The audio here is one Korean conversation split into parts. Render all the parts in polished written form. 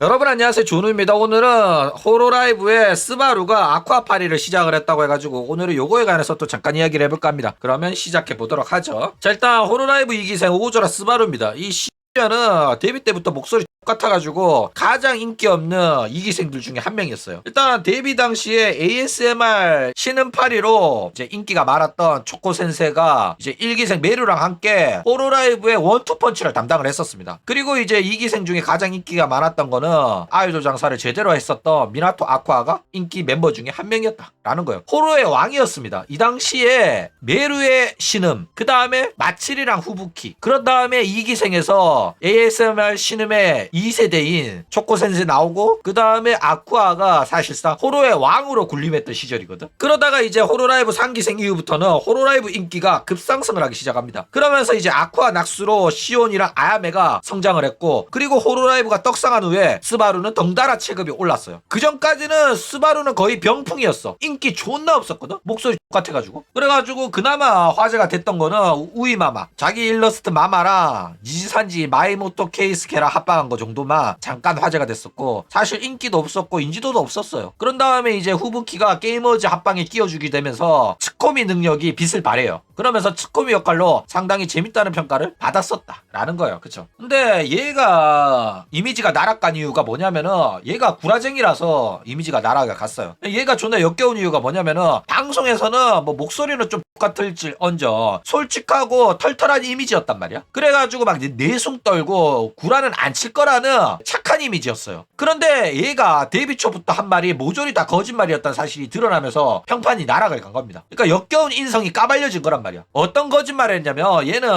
여러분 안녕하세요, 준우입니다. 오늘은 호로라이브의 스바루가 아쿠아파리를 시작을 했다고 해가지고 오늘은 요거에 관해서 또 잠깐 이야기를 해볼까 합니다. 그러면 시작해 보도록 하죠. 자, 일단 호로라이브 2기생 오조라 스바루입니다. 이 는 데뷔 때부터 목소리 똑같아가지고 가장 인기 없는 2기생들 중에 한 명이었어요. 일단 데뷔 당시에 ASMR 신음파리로 이제 인기가 많았던 초코센세가 이제 1기생 메루랑 함께 호로라이브의 원투펀치를 담당을 했었습니다. 그리고 이제 2기생 중에 가장 인기가 많았던 거는 아이돌 장사를 제대로 했었던 미나토 아쿠아가 인기 멤버 중에 한 명이었다라는 거예요. 호로의 왕이었습니다. 이 당시에 메루의 신음, 그 다음에 마칠이랑 후부키, 그런 다음에 2기생에서 ASMR 신음의 2세대인 초코센세 나오고 그 다음에 아쿠아가 사실상 호로의 왕으로 군림했던 시절이거든. 그러다가 이제 호로라이브 3기생 이후부터는 호로라이브 인기가 급상승을 하기 시작합니다. 그러면서 이제 아쿠아 낙수로 시온이랑 아야메가 성장을 했고, 그리고 호로라이브가 떡상한 후에 스바루는 덩달아 체급이 올랐어요. 그 전까지는 스바루는 거의 병풍이었어. 인기 존나 없었거든. 목소리 똑같아가지고. 그래가지고 그나마 화제가 됐던 거는 우이마마, 자기 일러스트 마마랑 니지산지 마이모토 케이스케랑 합방한 거 정도만 잠깐 화제가 됐었고, 사실 인기도 없었고 인지도도 없었어요. 그런 다음에 이제 후부키가 게이머즈 합방에 끼워주게 되면서 츠코미 능력이 빛을 발해요. 그러면서 츠코미 역할로 상당히 재밌다는 평가를 받았었다라는 거예요. 그쵸? 근데 얘가 이미지가 날아간 이유가 뭐냐면은 얘가 구라쟁이라서 이미지가 날아갔어요. 얘가 존나 역겨운 이유가 뭐냐면은 방송에서는 뭐 목소리는 좀 똑같을지 얹어 솔직하고 털털한 이미지였단 말이야. 그래가지고 막 내숭 떨고 구라는 안 칠 거라는 착한 이미지였어요. 그런데 얘가 데뷔 초부터 한 말이 모조리 다 거짓말이었다는 사실이 드러나면서 평판이 날아갈 간 겁니다. 그러니까 역겨운 인성이 까발려진 거란 말이야. 어떤 거짓말을 했냐면 얘는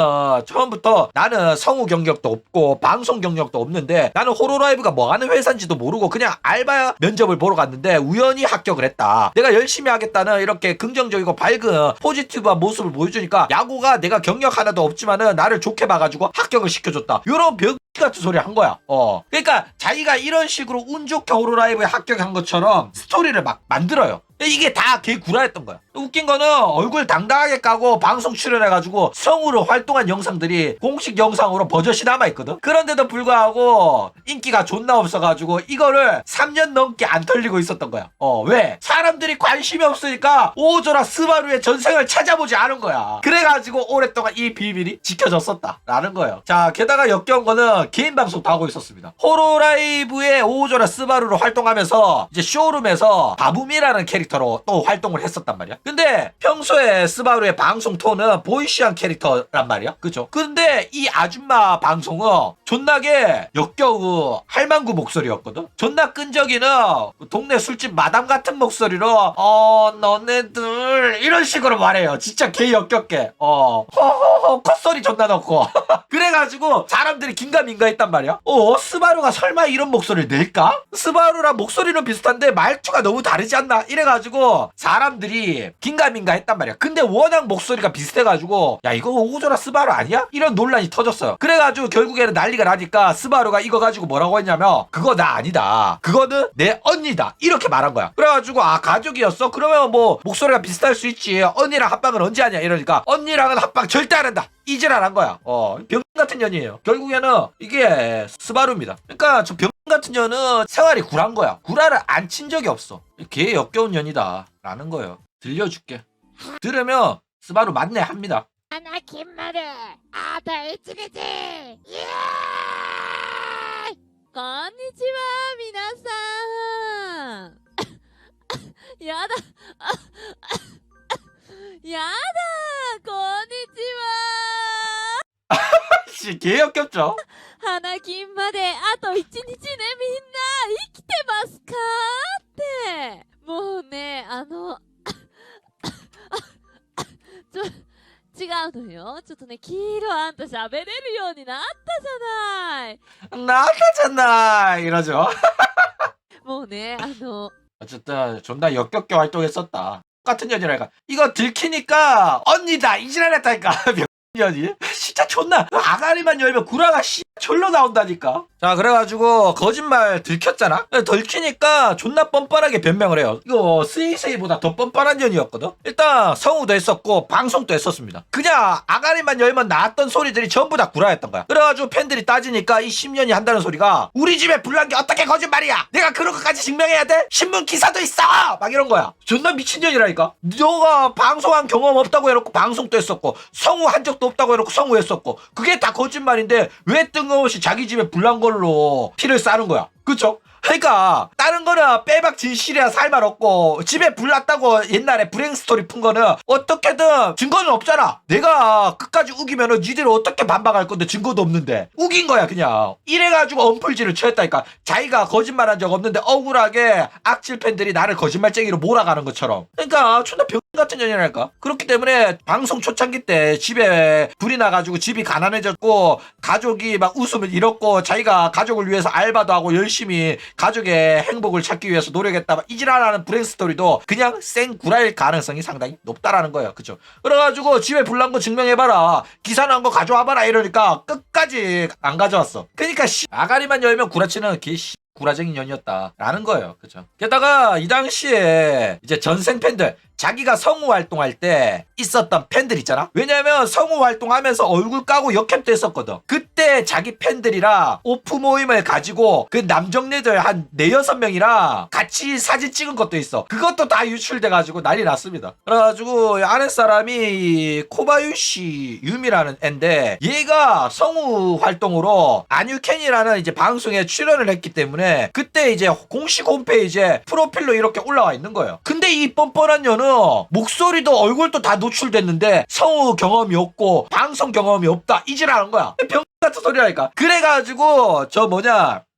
처음부터 나는 성우 경력도 없고 방송 경력도 없는데 나는 호로라이브가 뭐 하는 회사인지도 모르고 그냥 알바 면접을 보러 갔는데 우연히 합격을 했다. 내가 열심히 하겠다는 이렇게 긍정적이고 밝은 포지티브한 모습을 보여주니까 야구가 내가 경력 하나도 없지만은 나를 좋게 봐가지고 합격을 시켜줬다. 요런 병 같은 소리 한 거야. 그러니까 자기가 이런 식으로 운 좋게 호로라이브에 합격한 것처럼 스토리를 막 만들어요. 이게 다 걔 구라였던 거야. 웃긴 거는 얼굴 당당하게 까고 방송 출연해가지고 성우로 활동한 영상들이 공식 영상으로 버젓이 남아있거든. 그런데도 불구하고 인기가 존나 없어가지고 이거를 3년 넘게 안 털리고 있었던 거야. 왜? 사람들이 관심이 없으니까 오조라 스바루의 전생을 찾아보지 않은 거야. 그래가지고 오랫동안 이 비밀이 지켜졌었다 라는 거예요. 자, 게다가 역겨운 거는 개인 방송도 하고 있었습니다. 호로라이브의 오조라 스바루로 활동하면서 이제 쇼룸에서 바붐이라는 캐릭터로 또 활동을 했었단 말이야. 근데 평소에 스바루의 방송 톤은 보이시한 캐릭터란 말이야. 그죠? 근데 이 아줌마 방송은 존나게 역겨우 할망구 목소리였거든. 존나 끈적이는 동네 술집 마담 같은 목소리로 너네들 이런 식으로 말해요. 진짜 개 역겹게. 허허허 콧소리 존나 넣고 그래가지고 사람들이 긴가민가 했단 말이야. 스바루가 설마 이런 목소리를 낼까? 스바루랑 목소리는 비슷한데 말투가 너무 다르지 않나? 이래가지고 사람들이 긴가민가 했단 말이야. 근데 워낙 목소리가 비슷해가지고 야 이거 오조라 스바루 아니야? 이런 논란이 터졌어요. 그래가지고 결국에는 난리가 나니까 스바루가 이거 가지고 뭐라고 했냐면 그거 나 아니다. 그거는 내 언니다. 이렇게 말한 거야. 그래가지고 가족이었어? 그러면 뭐 목소리가 비슷할 수 있지. 언니랑 합방은 언제 하냐? 이러니까 언니랑은 합방 절대 안 한다. 이질안 거야. 병 같은 년이에요. 결국에는 이게 스바루입니다. 그러니까 저 병 같은 년은 생활이 구란 거야. 구라를 안 친 적이 없어. 개 역겨운 년이다 라는 거예요. 들려줄게. 들으면 스바루 맞네 합니다. 하나 김말에 아다 이치게지 예! 건니치와 미나상 야다 야다 건니치와 씨, 개 역겹죠? 花金まであと1日ねみんな生きてますかってもうね違うのよちょっとね黄色あんた喋れるようになったじゃない 나타잖아 이러죠. もうね어쨌든 존나 역겹게 활동했었다. 똑같은 년이라니까. 이거 들키니까 언니다 이지랄했다니까. 년이 진짜 존나 아가리만 열면 구라가 절로 나온다니까. 자, 그래가지고 거짓말 들켰잖아. 들키니까 존나 뻔뻔하게 변명을 해요. 이거 스이스이보다 더 뻔뻔한 년이었거든. 일단 성우도 했었고 방송도 했었습니다. 그냥 아가리만 열면 나왔던 소리들이 전부 다 구라였던 거야. 그래가지고 팬들이 따지니까 이 10년이 한다는 소리가 우리 집에 불난 게 어떻게 거짓말이야, 내가 그런 것까지 증명해야 돼? 신문 기사도 있어! 막 이런 거야. 존나 미친년이라니까. 너가 방송한 경험 없다고 해놓고 방송도 했었고 성우 한 적도 없다고 해놓고 성우했었고 그게 다 거짓말인데 왜 뜬금없이 자기 집에 불난 걸로 피를 싸는 거야. 그쵸? 그러니까 다른 거는 빼박 진실이야 살 말 없고 집에 불났다고 옛날에 불행 스토리 푼 거는 어떻게든 증거는 없잖아. 내가 끝까지 우기면은 니들 어떻게 반박할 건데 증거도 없는데 우긴 거야 그냥. 이래가지고 언플질을 취했다니까. 자기가 거짓말한 적 없는데 억울하게 악질 팬들이 나를 거짓말쟁이로 몰아가는 것처럼. 그러니까 존나 병 같은 년이랄까. 그렇기 때문에 방송 초창기 때 집에 불이 나가지고 집이 가난해졌고 가족이 막 웃음을 잃었고 자기가 가족을 위해서 알바도 하고 열심히 가족의 행복을 찾기 위해서 노력했다 이지랄하는 불행 스토리도 그냥 생구라일 가능성이 상당히 높다라는 거예요. 그쵸? 그래가지고 집에 불난 거 증명해봐라, 기사 난 거 가져와봐라 이러니까 끝까지 안 가져왔어. 그러니까 아가리만 열면 구라치는 구라쟁이 년이었다라는 거예요. 그죠? 게다가 이 당시에 이제 전생 팬들, 자기가 성우 활동할 때 있었던 팬들 있잖아. 왜냐면 성우 활동하면서 얼굴 까고 역캠도 했었거든. 그때 자기 팬들이랑 오프 모임을 가지고 그 남정네들 한 4-6명이랑 같이 사진 찍은 것도 있어. 그것도 다 유출돼가지고 난리 났습니다. 그래가지고 아는 사람이 코바유시 유미라는 앤데 얘가 성우 활동으로 아뉴캔이라는 이제 방송에 출연을 했기 때문에 그때 이제 공식 홈페이지에 프로필로 이렇게 올라와 있는 거예요. 근데 이 뻔뻔한 년은 목소리도 얼굴도 다 노출됐는데 성우 경험이 없고 방송 경험이 없다 이지라는 거야. 병 같은 소리라니까. 그래가지고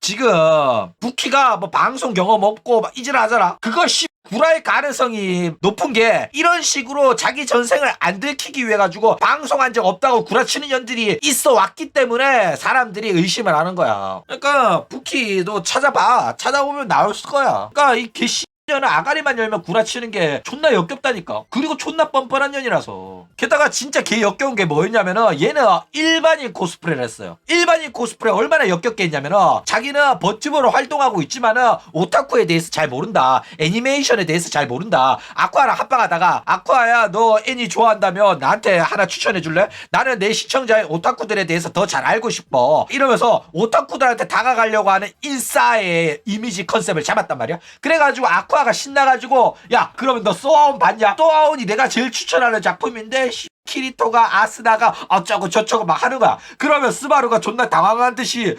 지금 부키가 뭐 방송 경험 없고 막 이지랄하잖아. 그거 구라의 가능성이 높은 게 이런 식으로 자기 전생을 안 들키기 위해 가지고 방송한 적 없다고 구라치는 년들이 있어 왔기 때문에 사람들이 의심을 하는 거야. 그러니까 부키도 찾아보면 나올 거야. 그러니까 이 년은 아가리만 열면 구라치는 게 존나 역겹다니까. 그리고 존나 뻔뻔한 년이라서. 게다가 진짜 개 역겨운 게 뭐였냐면은 얘는 일반인 코스프레를 했어요. 일반인 코스프레 얼마나 역겹게 했냐면은 자기는 버튜버로 활동하고 있지만은 오타쿠에 대해서 잘 모른다, 애니메이션에 대해서 잘 모른다. 아쿠아랑 합방하다가 아쿠아야 너 애니 좋아한다면 나한테 하나 추천해 줄래? 나는 내 시청자의 오타쿠들에 대해서 더 잘 알고 싶어 이러면서 오타쿠들한테 다가가려고 하는 인싸의 이미지 컨셉을 잡았단 말이야. 그래가지고 아쿠아가 신나가지고 야 그러면 너 소아온 봤냐? 소아온이 내가 제일 추천하는 작품인데 키리토가 아스나가 어쩌고 저쩌고 막 하는 거야. 그러면 스바루가 존나 당황한 듯이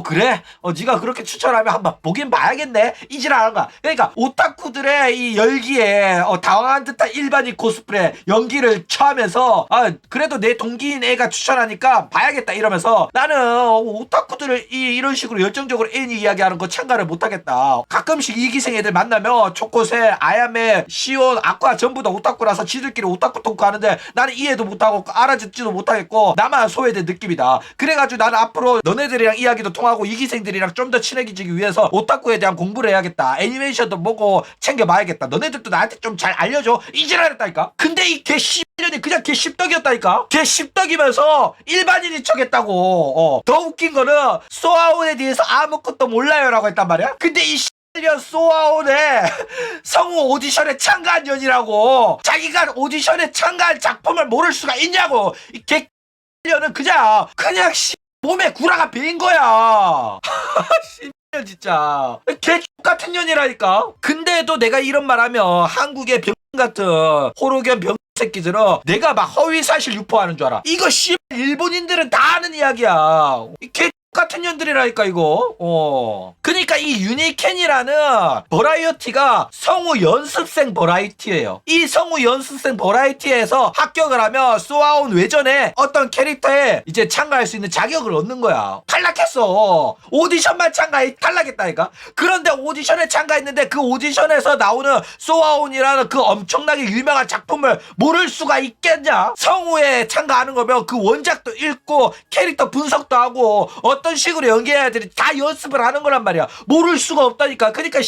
그래? 네가 그렇게 추천하면 한번 보긴 봐야겠네 이지랄하는 거야. 그러니까 오타쿠들의 이 열기에 당황한 듯한 일반인 코스프레 연기를 처하면서 그래도 내 동기인 애가 추천하니까 봐야겠다 이러면서 나는 오타쿠들을 이런 식으로 열정적으로 애니 이야기하는 거 참가를 못하겠다. 가끔씩 이기생 애들 만나면 초코세, 아야메, 시온, 아쿠아 전부 다 오타쿠라서 지들끼리 오타쿠 토크 하는데 나는 이해도 못하고 알아듣지도 못하겠고 나만 소외된 느낌이다. 그래가지고 나는 앞으로 너네들이랑 이야기도 통하고 이기생들이랑 좀 더 친해지기 위해서 오타쿠에 대한 공부를 해야겠다. 애니메이션도 보고 챙겨봐야겠다. 너네들도 나한테 좀 잘 알려줘 이지랄 했다니까. 근데 이 개 씨년이 그냥 개 십덕이었다니까. 개 십덕이면서 일반인인 척했다고. 더 웃긴 거는 소아온에 대해서 아무것도 몰라요 라고 했단 말이야. 근데 이 소아온에 성우 오디션에 참가한 년이라고. 자기가 오디션에 참가한 작품을 모를 수가 있냐고. 이 개년은 그냥 몸에 구라가 배인 거야. 진짜 개 같은 년이라니까. 근데도 내가 이런 말하면 한국의 병 같은 호로견 병 새끼들은 내가 막 허위사실 유포하는 줄 알아. 이거 일본인들은 다 아는 이야기야. 개 같은 년들이라니까 이거. 그러니까 이 유니캔이라는 버라이어티가 성우 연습생 버라이티예요. 이 성우 연습생 버라이티에서 합격을 하면 소아온 외전에 어떤 캐릭터에 이제 참가할 수 있는 자격을 얻는 거야. 탈락했어. 오디션만 참가해 탈락했다니까. 그런데 오디션에 참가했는데 그 오디션에서 나오는 소아온이라는 그 엄청나게 유명한 작품을 모를 수가 있겠냐? 성우에 참가하는 거면 그 원작도 읽고 캐릭터 분석도 하고 어떤 식으로 연기해야 되는지 다 연습을 하는 거란 말이야. 모를 수가 없다니까. 그러니까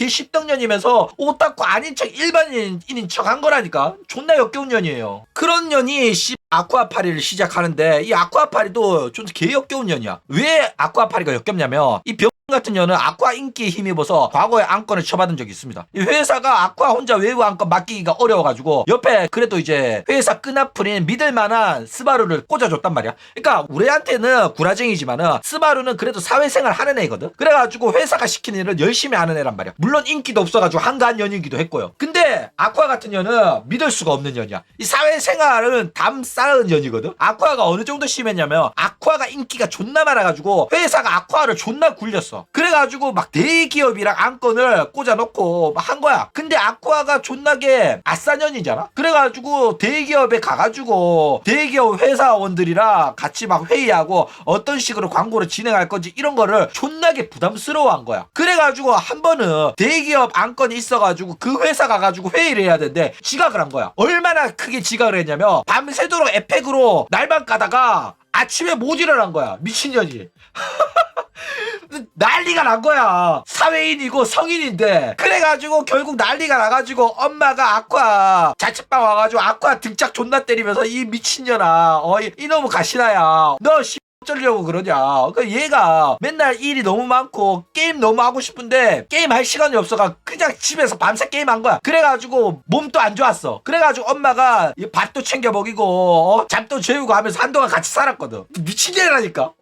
개 십덕년이면서 오타쿠 아닌 척 일반인인 척 한 거라니까. 존나 역겨운 년이에요. 그런 년이 아쿠아파리를 시작하는데 이 아쿠아파리도 좀 개 역겨운 년이야. 왜 아쿠아파리가 역겹냐면 이 병 같은 년은 아쿠아 인기에 힘입어서 과거에 안건을 쳐받은 적이 있습니다. 이 회사가 아쿠아 혼자 외부 안건 맡기기가 어려워가지고 옆에 그래도 이제 회사 끈앞풀인 믿을만한 스바루를 꽂아줬단 말이야. 그러니까 우리한테는 구라쟁이지만은 스바루는 그래도 사회생활 하는 애거든. 그래가지고 회사가 시키는 일을 열심히 하는 애란 말이야. 물론 인기도 없어가지고 한가한 년이기도 했고요. 근데 아쿠아 같은 년은 믿을 수가 없는 년이야. 이 사회생활은 담 쌓은 년이거든. 아쿠아가 어느 정도 심했냐면 아쿠아가 인기가 존나 많아가지고 회사가 아쿠아를 존나 굴렸어. 그래가지고 막 대기업이랑 안건을 꽂아놓고 막 한 거야. 근데 아쿠아가 존나게 아싸년이잖아. 그래가지고 대기업에 가가지고 대기업 회사원들이랑 같이 막 회의하고 어떤 식으로 광고를 진행할 건지 이런 거를 존나게 부담스러워한 거야. 그래가지고 한 번은 대기업 안건이 있어가지고 그 회사 가가지고 회의를 해야 되는데 지각을 한 거야. 얼마나 크게 지각을 했냐면 밤새도록 에펙으로 날만 까다가 아침에 못 일어난 거야. 미친년이. 난리가 난 거야. 사회인이고 성인인데. 그래가지고 결국 난리가 나가지고 엄마가 아쿠아 자취방 와가지고 아쿠아 등짝 존나 때리면서 이 미친년아, 이놈의 가시나야, 너 어쩌려고 그러냐. 그 얘가 맨날 일이 너무 많고 게임 너무 하고 싶은데 게임 할 시간이 없어가 그냥 집에서 밤새 게임한 거야. 그래가지고 몸도 안 좋았어. 그래가지고 엄마가 밥도 챙겨 먹이고 잠도 재우고 하면서 한동안 같이 살았거든. 미친년이라니까.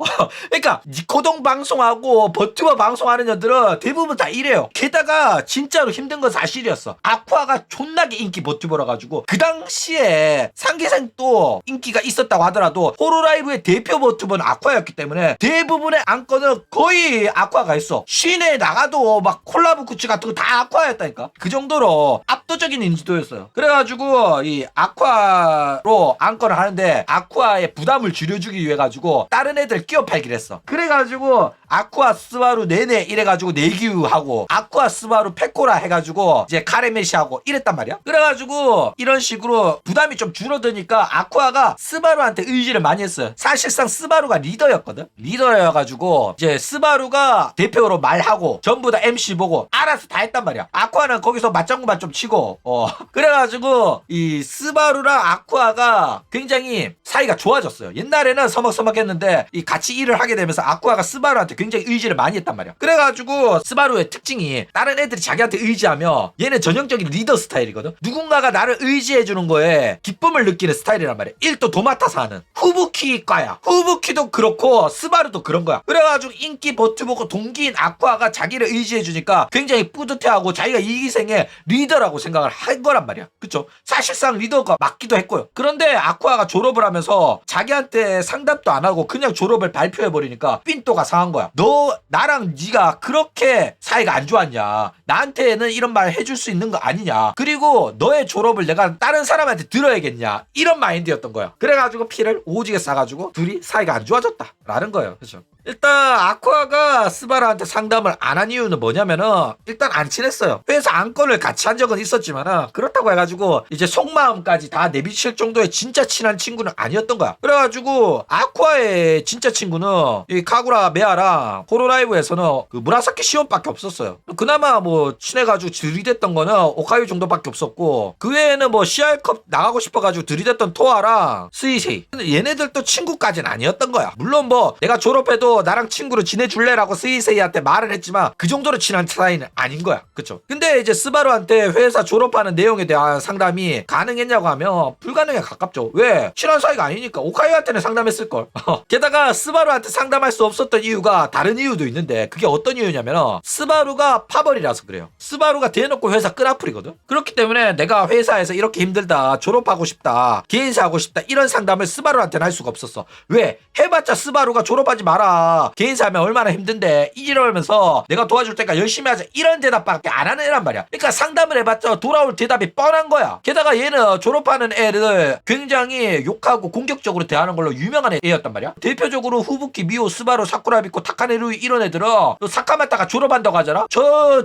그러니까 니코동 방송하고 버튜버 방송하는 년들은 대부분 다 이래요. 게다가 진짜로 힘든 건 사실이었어. 아쿠아가 존나게 인기 버튜버라 가지고 그 당시에 상계생도 인기가 있었다고 하더라도 호로라이브의 대표 버튜버는 아쿠아였기 때문에 대부분의 안건은 거의 아쿠아가 했어. 시내에 나가도 막 콜라보 굿즈 같은 거 다 아쿠아였다니까. 그 정도로 압도적인 인지도였어요. 그래가지고 이 아쿠아로 안건을 하는데 아쿠아의 부담을 줄여주기 위해 가지고 다른 애들 끼워 팔기를 했어. 그래가지고 아쿠아 스바루 네네 이래가지고 내기우하고 아쿠아 스바루 페코라 해가지고 이제 카레메시하고 이랬단 말이야. 그래가지고 이런 식으로 부담이 좀 줄어드니까 아쿠아가 스바루한테 의지를 많이 했어요. 사실상 스바루가 리더였거든. 리더여가지고 이제 스바루가 대표로 말하고 전부 다 MC 보고 알아서 다 했단 말이야. 아쿠아는 거기서 맞장구만 좀 치고 그래가지고 이 스바루랑 아쿠아가 굉장히 사이가 좋아졌어요. 옛날에는 서먹서먹했는데 이 같이 일을 하게 되면서 아쿠아가 스바루한테 굉장히 의지를 많이 했단 말이야. 그래가지고 스바루의 특징이 다른 애들이 자기한테 의지하면 얘는 전형적인 리더 스타일이거든. 누군가가 나를 의지해주는 거에 기쁨을 느끼는 스타일이란 말이야. 일도 도맡아서 하는 후부키과야. 후부키도 그렇고 스바루도 그런 거야. 그래가지고 인기 버튜버고 동기인 아쿠아가 자기를 의지해주니까 굉장히 뿌듯해하고 자기가 이 기생의 리더라고 생각을 한 거란 말이야. 그쵸? 사실상 리더가 맞기도 했고요. 그런데 아쿠아가 졸업을 하면서 자기한테 상담도 안 하고 그냥 졸업을 발표해버리니까 삔또가 상한 거야. 너 나랑 네가 그렇게 사이가 안 좋았냐. 나한테는 이런 말 해줄 수 있는 거 아니냐. 그리고 너의 졸업을 내가 다른 사람한테 들어야겠냐. 이런 마인드였던 거야. 그래가지고 피를 오지게 싸가지고 둘이 사이가 안 좋아졌다 라는 거예요. 그렇죠? 일단 아쿠아가 스바루한테 상담을 안 한 이유는 뭐냐면은 일단 안 친했어요. 회사 안건을 같이 한 적은 있었지만은 그렇다고 해가지고 이제 속마음까지 다 내비칠 정도의 진짜 친한 친구는 아니었던 거야. 그래가지고 아쿠아의 진짜 친구는 이 카구라 메아랑 호로라이브에서는 그 무라사키 시온밖에 없었어요. 그나마 뭐 친해가지고 들이댔던 거는 오카유 정도밖에 없었고 그 외에는 뭐 CR컵 나가고 싶어가지고 들이댔던 토아랑 스이세이 얘네들도 친구까지는 아니었던 거야. 물론 뭐 내가 졸업해도 나랑 친구로 지내줄래라고 스이세이한테 말을 했지만 그 정도로 친한 사이는 아닌 거야. 그쵸? 근데 이제 스바루한테 회사 졸업하는 내용에 대한 상담이 가능했냐고 하면 불가능에 가깝죠. 왜? 친한 사이가 아니니까. 오카유한테는 상담했을걸. 게다가 스바루한테 상담할 수 없었던 이유가 다른 이유도 있는데 그게 어떤 이유냐면 스바루가 파벌이라서 그래요. 스바루가 대놓고 회사 끈앞풀이거든. 그렇기 때문에 내가 회사에서 이렇게 힘들다, 졸업하고 싶다, 개인사 하고 싶다 이런 상담을 스바루한테는 할 수가 없었어. 왜? 해봤자 스바루가 졸업하지 마라, 개인사 하면 얼마나 힘든데 이러면서 내가 도와줄 테니까 열심히 하자 이런 대답밖에 안 하는 애란 말이야. 그러니까 상담을 해봤자 돌아올 대답이 뻔한 거야. 게다가 얘는 졸업하는 애를 굉장히 욕하고 공격적으로 대하는 걸로 유명한 애였단 말이야. 대표적으로 후부키, 미오, 스바루, 사쿠라비코, 타카네루이 이런 애들은 사카마타가 졸업한다고 하잖아. 저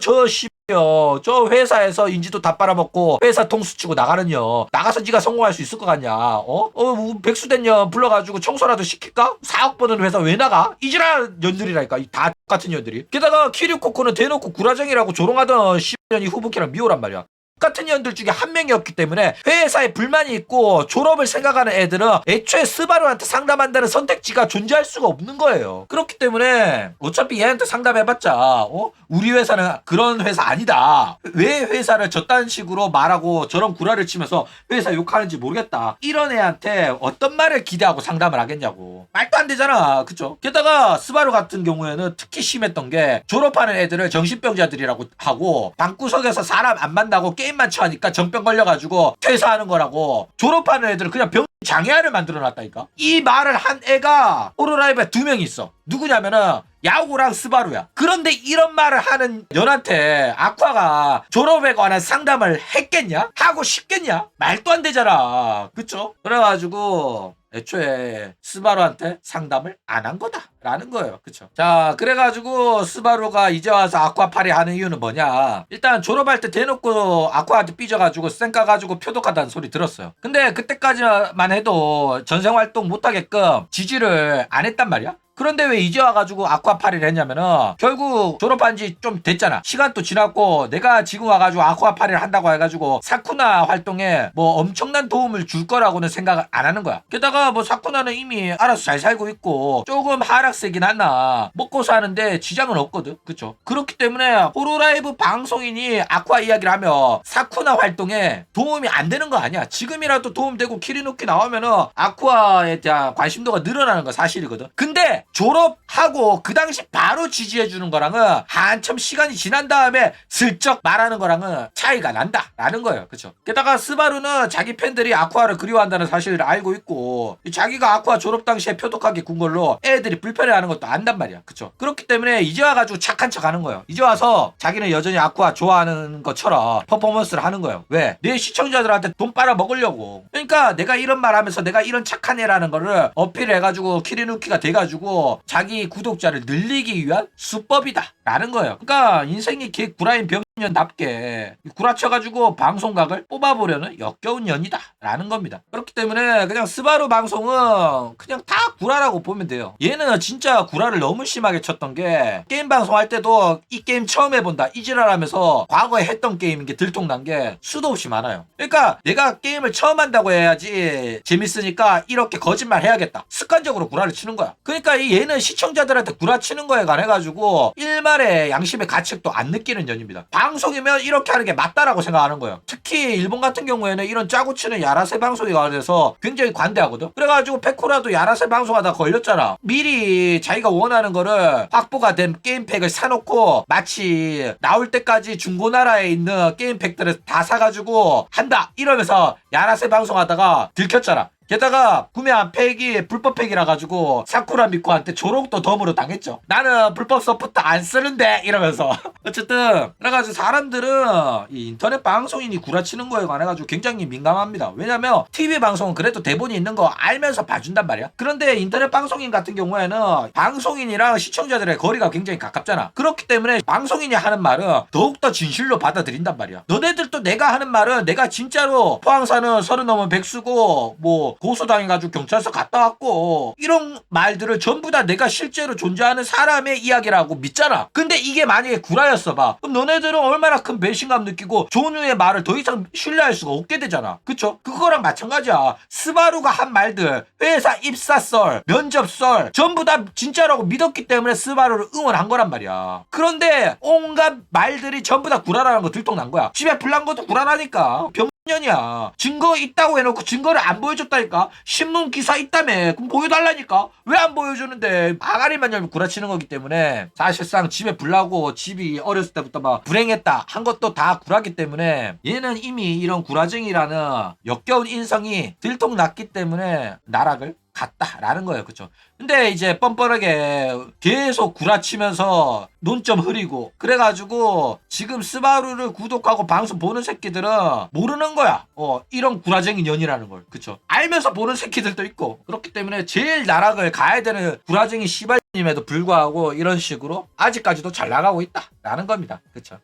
저 회사에서 인지도 다 빨아먹고 회사 통수 치고 나가는 년 나가서 네가 성공할 수 있을 것 같냐? 뭐 백수된 년 불러가지고 청소라도 시킬까? 4억 버는 회사 왜 나가? 이지랄 년들이라니까. 다 똑같은 년들이. 게다가 키리코코는 대놓고 구라쟁이라고 조롱하던 10년이 후보키랑 미호란 말이야. 같은 년들 중에 한 명이었기 때문에 회사에 불만이 있고 졸업을 생각하는 애들은 애초에 스바루한테 상담한다는 선택지가 존재할 수가 없는 거예요. 그렇기 때문에 어차피 얘한테 상담해봤자 우리 회사는 그런 회사 아니다. 왜 회사를 저딴 식으로 말하고 저런 구라를 치면서 회사 욕하는지 모르겠다. 이런 애한테 어떤 말을 기대하고 상담을 하겠냐고. 말도 안 되잖아. 그쵸? 게다가 스바루 같은 경우에는 특히 심했던 게 졸업하는 애들을 정신병자들이라고 하고 방구석에서 사람 안 만나고 게임만 쳐하니까 정병 걸려가지고 퇴사하는 거라고. 졸업하는 애들은 그냥 병 장애아를 만들어놨다니까. 이 말을 한 애가 호로라이브에 2명 있어. 누구냐면은 야구랑 스바루야. 그런데 이런 말을 하는 년한테 아쿠아가 졸업에 관한 상담을 했겠냐? 하고 싶겠냐? 말도 안 되잖아. 그쵸? 그래가지고 애초에 스바루한테 상담을 안 한 거다 라는 거예요. 그쵸? 자, 그래가지고 스바루가 이제 와서 아쿠아파리 하는 이유는 뭐냐? 일단 졸업할 때 대놓고 아쿠아한테 삐져가지고 쌩 까가지고 표독하다는 소리 들었어요. 근데 그때까지만 해도 전생활동 못하게끔 지지를 안 했단 말이야. 그런데 왜 이제 와가지고 아쿠아파리를 했냐면은 결국 졸업한 지 좀 됐잖아. 시간도 지났고 내가 지금 와가지고 아쿠아파리를 한다고 해가지고 사쿠나 활동에 뭐 엄청난 도움을 줄 거라고는 생각을 안 하는 거야. 게다가 뭐 사쿠나는 이미 알아서 잘 살고 있고 조금 하락세긴 하나 먹고 사는데 지장은 없거든. 그쵸? 그렇기 때문에 호로라이브 방송인이 아쿠아 이야기를 하면 사쿠나 활동에 도움이 안 되는 거 아니야. 지금이라도 도움되고 키리누키 나오면은 아쿠아에 대한 관심도가 늘어나는 거 사실이거든. 근데 졸업하고 그 당시 바로 지지해주는 거랑은 한참 시간이 지난 다음에 슬쩍 말하는 거랑은 차이가 난다 라는 거예요. 그쵸? 게다가 스바루는 자기 팬들이 아쿠아를 그리워한다는 사실을 알고 있고 자기가 아쿠아 졸업 당시에 표독하게 군 걸로 애들이 불편해하는 것도 안단 말이야. 그쵸? 그렇기 때문에 이제 와가지고 착한 척 하는 거예요. 이제 와서 자기는 여전히 아쿠아 좋아하는 것처럼 퍼포먼스를 하는 거예요. 왜? 내 시청자들한테 돈 빨아먹으려고. 그러니까 내가 이런 말 하면서 내가 이런 착한 애라는 거를 어필해가지고 키리누키가 돼가지고 자기 구독자를 늘리기 위한 수법이다 라는 거예요. 그러니까 인생이 개 구라인 병년답게 구라쳐가지고 방송각을 뽑아보려는 역겨운 년이다 라는 겁니다. 그렇기 때문에 그냥 스바루 방송은 그냥 다 구라라고 보면 돼요. 얘는 진짜 구라를 너무 심하게 쳤던 게 게임 방송할 때도 이 게임 처음 해본다 이지랄하면서 과거에 했던 게임인 게 들통난 게 수도 없이 많아요. 그러니까 내가 게임을 처음 한다고 해야지 재밌으니까 이렇게 거짓말 해야겠다. 습관적으로 구라를 치는 거야. 그러니까 얘는 시청자들한테 구라치는 거에 관해가지고 일말의 양심의 가책도 안 느끼는 년입니다. 방송이면 이렇게 하는 게 맞다라고 생각하는 거예요. 특히 일본 같은 경우에는 이런 짜고 치는 야라세 방송에 관해서 굉장히 관대하거든. 그래가지고 페코라도 야라세 방송하다 걸렸잖아. 미리 자기가 원하는 거를 확보가 된 게임팩을 사놓고 마치 나올 때까지 중고나라에 있는 게임팩들을 다 사가지고 한다 이러면서 야라세 방송하다가 들켰잖아. 게다가 구매한 팩이 불법 팩이라 가지고 사쿠라 미코한테 조롱도 덤으로 당했죠. 나는 불법 서포트 안 쓰는데 이러면서 어쨌든 그래가지고 사람들은 이 인터넷 방송인이 구라치는 거에 관해가지고 굉장히 민감합니다. 왜냐면 TV 방송은 그래도 대본이 있는 거 알면서 봐준단 말이야. 그런데 인터넷 방송인 같은 경우에는 방송인이랑 시청자들의 거리가 굉장히 가깝잖아. 그렇기 때문에 방송인이 하는 말은 더욱더 진실로 받아들인단 말이야. 너네들도 내가 하는 말은 내가 진짜로 포항 사는 30 넘은 백수고 뭐 고소당해가지고 경찰서 갔다 왔고 이런 말들을 전부 다 내가 실제로 존재하는 사람의 이야기라고 믿잖아. 근데 이게 만약에 구라였어 봐. 그럼 너네들은 얼마나 큰 배신감 느끼고 존우의 말을 더 이상 신뢰할 수가 없게 되잖아. 그쵸? 그거랑 마찬가지야. 스바루가 한 말들 회사 입사썰 면접썰 전부 다 진짜라고 믿었기 때문에 스바루를 응원한 거란 말이야. 그런데 온갖 말들이 전부 다 구라라는 거 들통난 거야. 집에 불난 것도 구라라니까. 년이야. 증거 있다고 해놓고 증거를 안 보여줬다니까. 신문 기사 있다며. 그럼 보여달라니까. 왜 안 보여주는데. 아가리만 열면 구라치는 거기 때문에 사실상 집에 불나고 집이 어렸을 때부터 막 불행했다 한 것도 다 구라기 때문에 얘는 이미 이런 구라쟁이라는 역겨운 인성이 들통났기 때문에 나락을 갔다라는 거예요. 그쵸? 근데 이제 뻔뻔하게 계속 구라치면서 논점 흐리고 그래가지고 지금 스바루를 구독하고 방송 보는 새끼들은 모르는 거야. 이런 구라쟁이 년이라는 걸. 그쵸? 알면서 보는 새끼들도 있고 그렇기 때문에 제일 나락을 가야 되는 구라쟁이 시발님에도 불구하고 이런 식으로 아직까지도 잘 나가고 있다라는 겁니다. 그쵸?